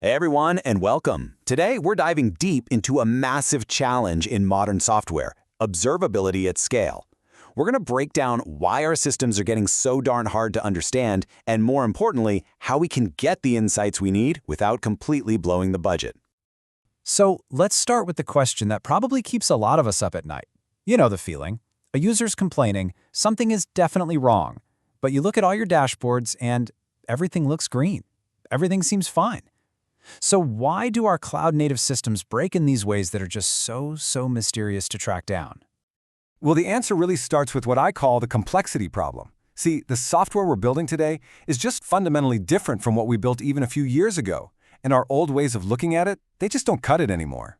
Hey everyone, and welcome. Today, we're diving deep into a massive challenge in modern software, observability at scale. We're going to break down why our systems are getting so darn hard to understand, and more importantly, how we can get the insights we need without completely blowing the budget. So let's start with the question that probably keeps a lot of us up at night. You know the feeling. A user's complaining, something is definitely wrong, but you look at all your dashboards and everything looks green. Everything seems fine. So why do our cloud-native systems break in these ways that are just so mysterious to track down? Well, the answer really starts with what I call the complexity problem. See, the software we're building today is just fundamentally different from what we built even a few years ago, and our old ways of looking at it, they just don't cut it anymore.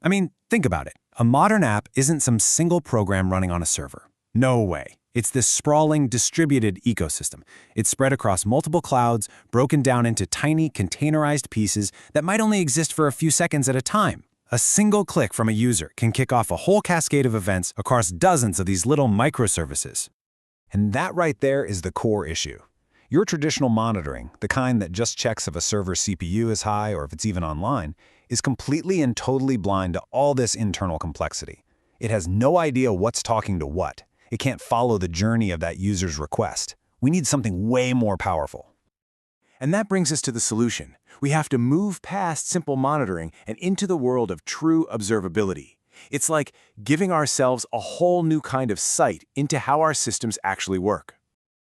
I mean, think about it. A modern app isn't some single program running on a server. No way. It's this sprawling, distributed ecosystem. It's spread across multiple clouds, broken down into tiny, containerized pieces that might only exist for a few seconds at a time. A single click from a user can kick off a whole cascade of events across dozens of these little microservices. And that right there is the core issue. Your traditional monitoring, the kind that just checks if a server's CPU is high or if it's even online, is completely and totally blind to all this internal complexity. It has no idea what's talking to what. It can't follow the journey of that user's request. We need something way more powerful. And that brings us to the solution. We have to move past simple monitoring and into the world of true observability. It's like giving ourselves a whole new kind of sight into how our systems actually work.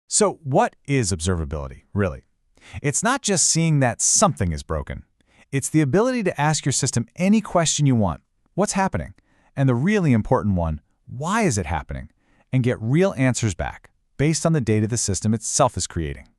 So what is observability, really? It's not just seeing that something is broken. It's the ability to ask your system any question you want. What's happening? And the really important one, why is it happening? And get real answers back, based on the data the system itself is creating.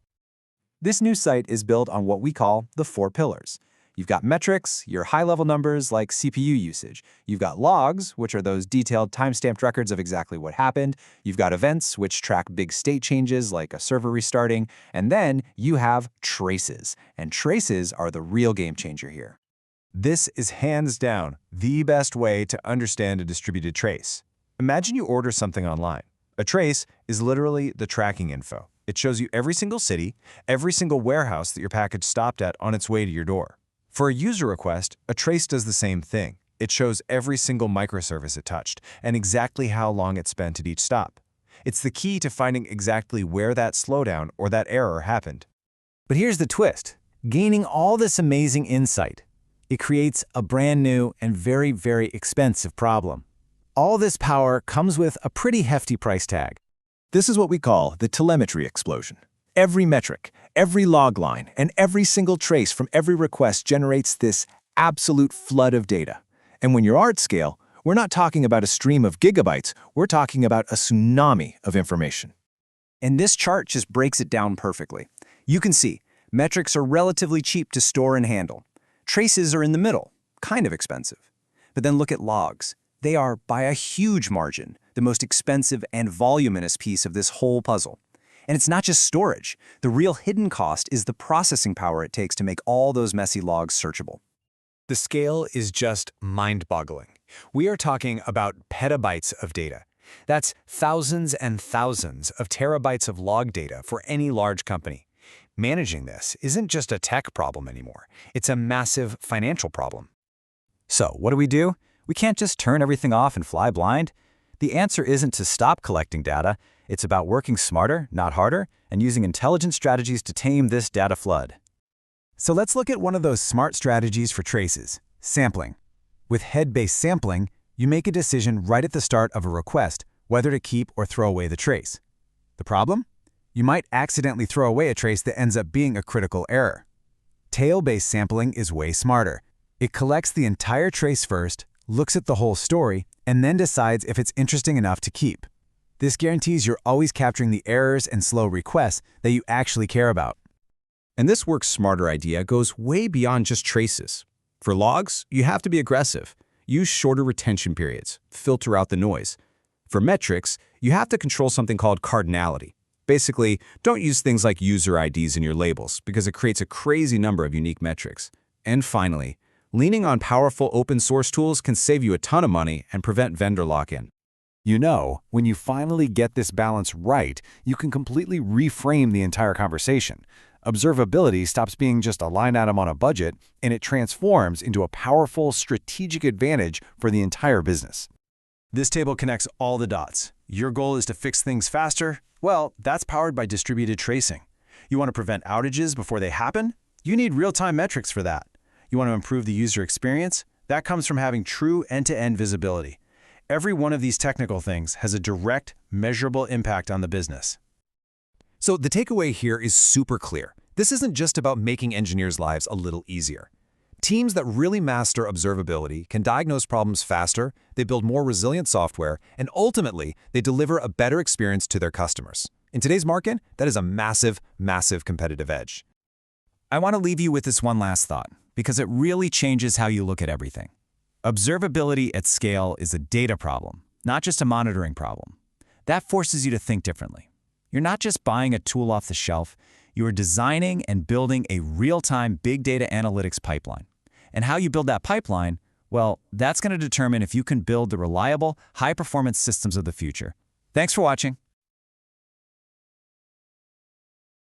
This new site is built on what we call the 4 pillars. You've got metrics, your high-level numbers like CPU usage. You've got logs, which are those detailed timestamped records of exactly what happened. You've got events, which track big state changes like a server restarting. And then you have traces. And traces are the real game changer here. This is hands down the best way to understand a distributed trace. Imagine you order something online. A trace is literally the tracking info. It shows you every single city, every single warehouse that your package stopped at on its way to your door. For a user request, a trace does the same thing. It shows every single microservice it touched and exactly how long it spent at each stop. It's the key to finding exactly where that slowdown or that error happened. But here's the twist. Gaining all this amazing insight, it creates a brand new and very expensive problem. All this power comes with a pretty hefty price tag. This is what we call the telemetry explosion. Every metric, every log line, and every single trace from every request generates this absolute flood of data. And when you're at scale, we're not talking about a stream of gigabytes, we're talking about a tsunami of information. And this chart just breaks it down perfectly. You can see, metrics are relatively cheap to store and handle. Traces are in the middle, kind of expensive. But then look at logs. They are, by a huge margin, the most expensive and voluminous piece of this whole puzzle. And it's not just storage. The real hidden cost is the processing power it takes to make all those messy logs searchable. The scale is just mind-boggling. We are talking about petabytes of data. That's thousands and thousands of terabytes of log data for any large company. Managing this isn't just a tech problem anymore. It's a massive financial problem. So what do? We can't just turn everything off and fly blind. The answer isn't to stop collecting data. It's about working smarter, not harder, and using intelligent strategies to tame this data flood. So let's look at one of those smart strategies for traces, sampling. With head-based sampling, you make a decision right at the start of a request whether to keep or throw away the trace. The problem? You might accidentally throw away a trace that ends up being a critical error. Tail-based sampling is way smarter. It collects the entire trace first, looks at the whole story, and then decides if it's interesting enough to keep. This guarantees you're always capturing the errors and slow requests that you actually care about. And this work smarter idea goes way beyond just traces. For logs, you have to be aggressive. Use shorter retention periods, filter out the noise. For metrics, you have to control something called cardinality. Basically, don't use things like user IDs in your labels because it creates a crazy number of unique metrics. And finally, leaning on powerful open source tools can save you a ton of money and prevent vendor lock-in. You know, when you finally get this balance right, you can completely reframe the entire conversation. Observability stops being just a line item on a budget, and it transforms into a powerful strategic advantage for the entire business. This table connects all the dots. Your goal is to fix things faster? Well, that's powered by distributed tracing. You want to prevent outages before they happen? You need real-time metrics for that. You want to improve the user experience? That comes from having true end-to-end visibility. Every one of these technical things has a direct, measurable impact on the business. So the takeaway here is super clear. This isn't just about making engineers' lives a little easier. Teams that really master observability can diagnose problems faster, they build more resilient software, and ultimately, they deliver a better experience to their customers. In today's market, that is a massive, massive competitive edge. I want to leave you with this one last thought, because it really changes how you look at everything. Observability at scale is a data problem, not just a monitoring problem. That forces you to think differently. You're not just buying a tool off the shelf, you are designing and building a real-time big data analytics pipeline. And how you build that pipeline, well, that's going to determine if you can build the reliable, high-performance systems of the future. Thanks for watching.